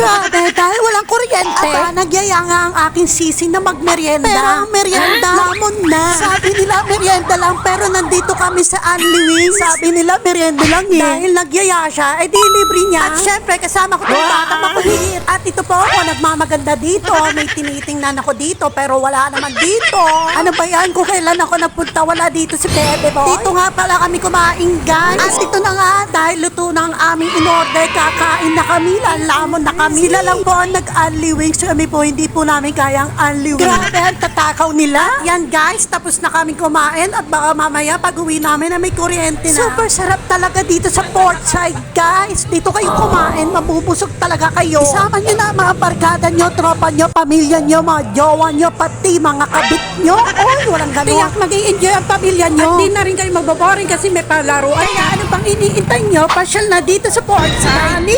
Grabe, dahil walang kuryente. Aba, nagyaya nga ang aking sisi na magmerienda. Pero ang merienda, lamon na. Sabi nila merienda lang, pero nandito kami sa Unli Wings. Sabi nila merienda lang eh. Dahil nagyaya siya, di libre niya. At syempre, kasama ko itong bata makulit. At ito po ako, nagmamaganda dito. May tinitingnan ako dito, pero wala naman dito. Ano ba yan? Kung kailan ako napunta, wala dito si Bebe Boy. Dito nga pala kami kumain, guys. At ito na nga, dahil luto na ang aming in-order, kakain na kami, lalamon na kami. Sila lang po ang nag-Unli Wings. Kami po, hindi po namin kayang Unli Wings. Grabe, ang tatakaw nila. Yan guys, tapos na kami kumain at baka mamaya pag uwi namin na may kuryente na. Super sarap talaga dito sa Portside, guys. Dito kayo kumain, mabubusog talaga kayo. Isama nyo na mga barkada nyo, tropa nyo, pamilya nyo, mga jowa nyo, pati mga kabit nyo. Oy, walang gano'n. Tiyak mag-i-enjoy ang pamilya nyo. At di na rin kayo magbaboring kasi may palaruan. Kaya ano pang iniintay nyo, pasyal na dito sa Portside.